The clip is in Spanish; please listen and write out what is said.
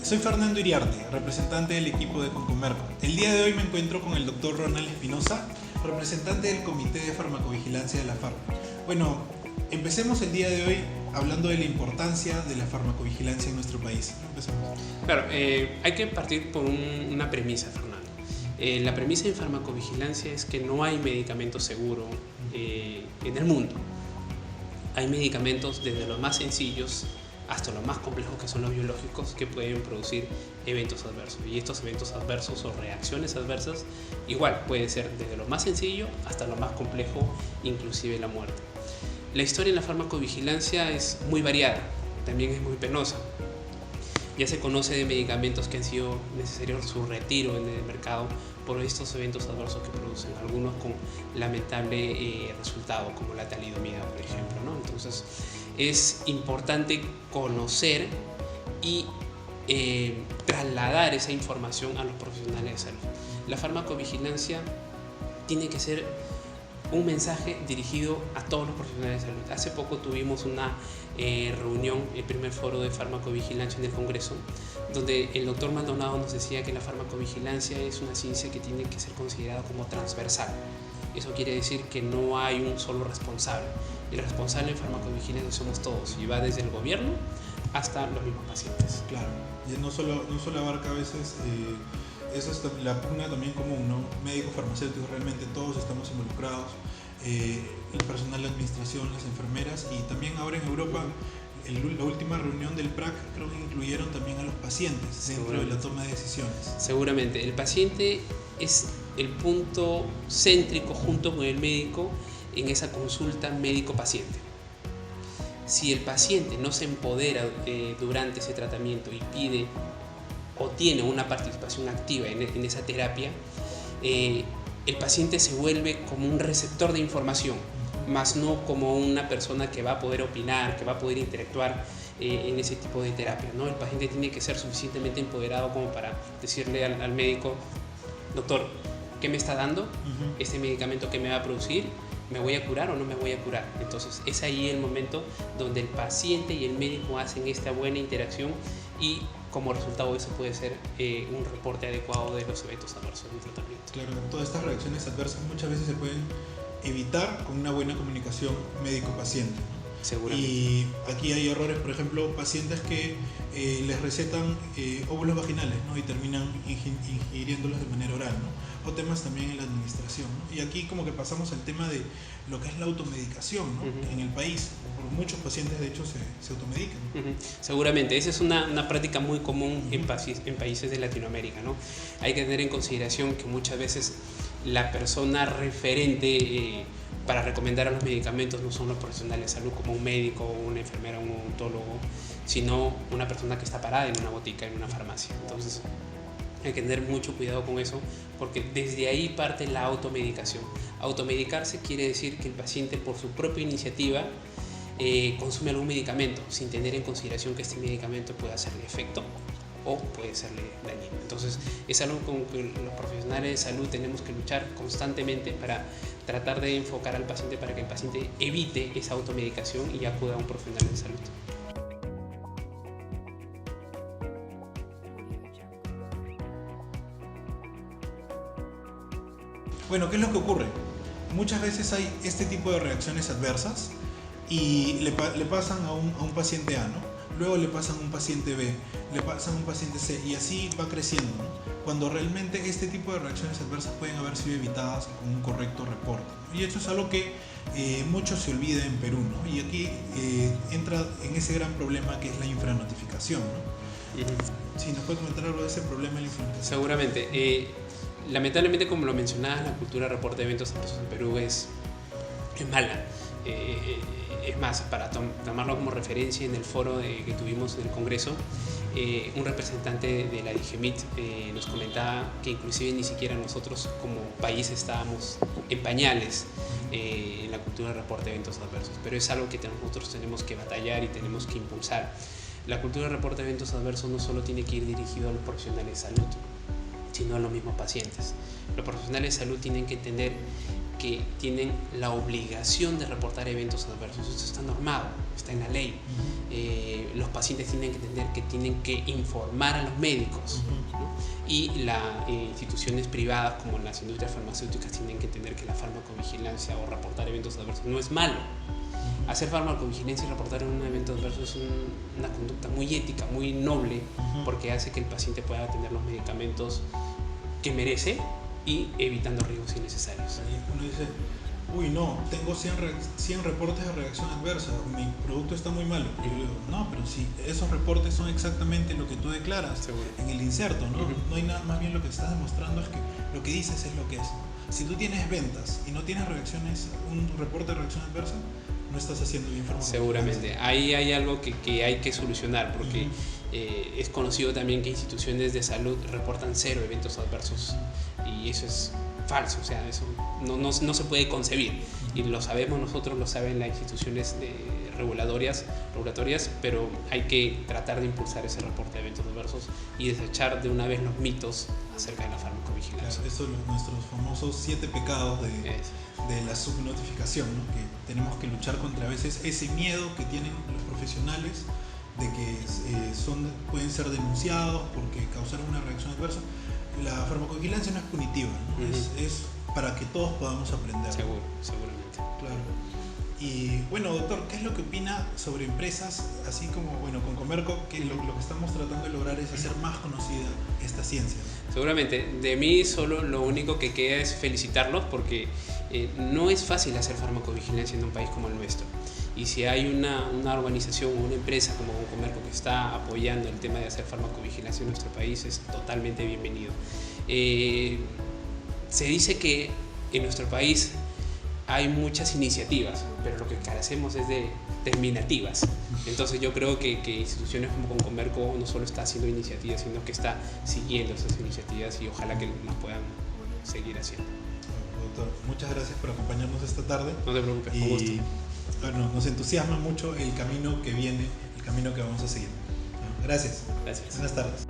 Soy Fernando Iriarte, representante del equipo de Concomerco. El día de hoy me encuentro con el doctor Ronald Espinosa, representante del Comité de Farmacovigilancia de la FARC. Bueno, empecemos el día de hoy hablando de la importancia de la farmacovigilancia en nuestro país. Empecemos. Claro, hay que partir por una premisa, Fernando. La premisa en farmacovigilancia es que no hay medicamento seguro en el mundo. Hay medicamentos desde los más sencillos hasta los más complejos, que son los biológicos, que pueden producir eventos adversos. Y estos eventos adversos o reacciones adversas igual pueden ser desde lo más sencillo hasta lo más complejo, inclusive la muerte. La historia en la farmacovigilancia es muy variada, también es muy penosa. Ya se conoce de medicamentos que han sido necesarios su retiro en el mercado por estos eventos adversos que producen, algunos con lamentable resultado, como la talidomida, por ejemplo, ¿no? Entonces, es importante conocer y trasladar esa información a los profesionales de salud. La farmacovigilancia tiene que ser un mensaje dirigido a todos los profesionales de salud. Hace poco tuvimos una reunión, el primer foro de farmacovigilancia en el Congreso, donde el doctor Maldonado nos decía que la farmacovigilancia es una ciencia que tiene que ser considerada como transversal. Eso quiere decir que no hay un solo responsable. El responsable en farmacovigilancia somos todos, y va desde el gobierno hasta los mismos pacientes. Claro, y no solo abarca a veces, eso es la pugna también común, ¿no? Médicos, farmacéuticos, realmente todos estamos involucrados, el personal de administración, las enfermeras, y también ahora en Europa, la última reunión del PRAC creo que incluyeron también a los pacientes dentro de la toma de decisiones. Seguramente, el paciente es el punto céntrico junto con el médico en esa consulta médico-paciente. Si el paciente no se empodera durante ese tratamiento y pide o tiene una participación activa en esa terapia, el paciente se vuelve como un receptor de información, más no como una persona que va a poder opinar, que va a poder interactuar en ese tipo de terapia, ¿no? El paciente tiene que ser suficientemente empoderado como para decirle al médico: doctor, ¿qué me está dando? ¿Este medicamento qué me va a producir? ¿Me voy a curar o no me voy a curar? Entonces es ahí el momento donde el paciente y el médico hacen esta buena interacción, y como resultado de eso puede ser un reporte adecuado de los eventos adversos del tratamiento. Claro, todas estas reacciones adversas muchas veces se pueden evitar con una buena comunicación médico-paciente, ¿no? Seguramente. Y aquí hay errores, por ejemplo, pacientes que les recetan óvulos vaginales, ¿no? Y terminan ingiriéndolos de manera oral, ¿no? O temas también en la administración, ¿no? Y aquí como que pasamos al tema de lo que es la automedicación, ¿no? En el país, por muchos pacientes de hecho se automedican. Seguramente, esa es una práctica muy común en países de Latinoamérica, ¿no? Hay que tener en consideración que muchas veces la persona referente para recomendar a los medicamentos no son los profesionales de salud como un médico, una enfermera, un odontólogo, sino una persona que está parada en una botica, en una farmacia. Entonces hay que tener mucho cuidado con eso, porque desde ahí parte la automedicación. Automedicarse quiere decir que el paciente por su propia iniciativa consume algún medicamento sin tener en consideración que este medicamento puede hacerle efecto o puede serle dañino. Entonces es algo con que los profesionales de salud tenemos que luchar constantemente para tratar de enfocar al paciente para que el paciente evite esa automedicación y acuda a un profesional de salud. Bueno, ¿qué es lo que ocurre? Muchas veces hay este tipo de reacciones adversas y le pasan a un paciente A, ¿no? Luego le pasan a un paciente B, le pasan a un paciente C, y así va creciendo, ¿no? Cuando realmente este tipo de reacciones adversas pueden haber sido evitadas con un correcto reporte, ¿no? Y esto es algo que mucho se olvida en Perú, ¿no? Y aquí entra en ese gran problema que es la infranotificación, ¿no? Si nos puede comentar algo de ese problema de la infranotificación. Seguramente. Lamentablemente, como lo mencionabas, la cultura de reporte de eventos adversos en Perú es mala. Es más, para tomarlo como referencia, en el foro que tuvimos en el Congreso, un representante de la DIGEMIT nos comentaba que inclusive ni siquiera nosotros como país estábamos en pañales en la cultura de reporte de eventos adversos, pero es algo que nosotros tenemos que batallar y tenemos que impulsar. La cultura de reporte de eventos adversos no solo tiene que ir dirigido a los profesionales de salud, sino a los mismos pacientes. Los profesionales de salud tienen que entender que tienen la obligación de reportar eventos adversos. Esto está normado, está en la ley. Los pacientes tienen que entender que tienen que informar a los médicos, ¿no? Y las instituciones privadas como las industrias farmacéuticas tienen que entender que la farmacovigilancia o reportar eventos adversos no es malo. Hacer farmacovigilancia y reportar un evento adverso es una conducta muy ética, muy noble, porque hace que el paciente pueda tener los medicamentos que merece y evitando riesgos innecesarios. Uno dice, uy, no, tengo 100 reportes de reacción adversa, mi producto está muy malo. Y yo digo, no, pero si esos reportes son exactamente lo que tú declaras. Seguro. En el inserto, ¿no? No hay nada, más bien lo que estás demostrando es que lo que dices es lo que es. Si tú tienes ventas y no tienes reacciones, un reporte de reacción adversa, no estás haciendo bien información. Seguramente. Ahí hay algo que hay que solucionar, porque es conocido también que instituciones de salud reportan 0 eventos adversos, y eso es falso, o sea, eso no se puede concebir, y lo sabemos nosotros, lo saben las instituciones regulatorias, pero hay que tratar de impulsar ese reporte de eventos adversos y desechar de una vez los mitos acerca de la farmacovigilancia. Claro, eso son nuestros famosos 7 pecados de la subnotificación, ¿no? Que tenemos que luchar contra a veces ese miedo que tienen los profesionales de que pueden ser denunciados porque causaron una reacción adversa. La farmacovigilancia no es punitiva, ¿no? Es para que todos podamos aprender. Seguramente. Claro. Y bueno, doctor, ¿qué es lo que opina sobre empresas así como, bueno, con Comerco, que lo que estamos tratando de lograr es hacer más conocida esta ciencia? Seguramente. De mí solo lo único que queda es felicitarlos, porque no es fácil hacer farmacovigilancia en un país como el nuestro. Y si hay una organización o una empresa como Comerco que está apoyando el tema de hacer farmacovigilancia en nuestro país, es totalmente bienvenido. Se dice que en nuestro país hay muchas iniciativas, pero lo que carecemos es de terminativas. Entonces yo creo que instituciones como Comerco no solo está haciendo iniciativas, sino que está siguiendo esas iniciativas, y ojalá que las puedan seguir haciendo. Doctor, muchas gracias por acompañarnos esta tarde. No te preocupes, con gusto. Bueno, nos entusiasma mucho el camino que viene, el camino que vamos a seguir. Gracias. Gracias. Buenas tardes.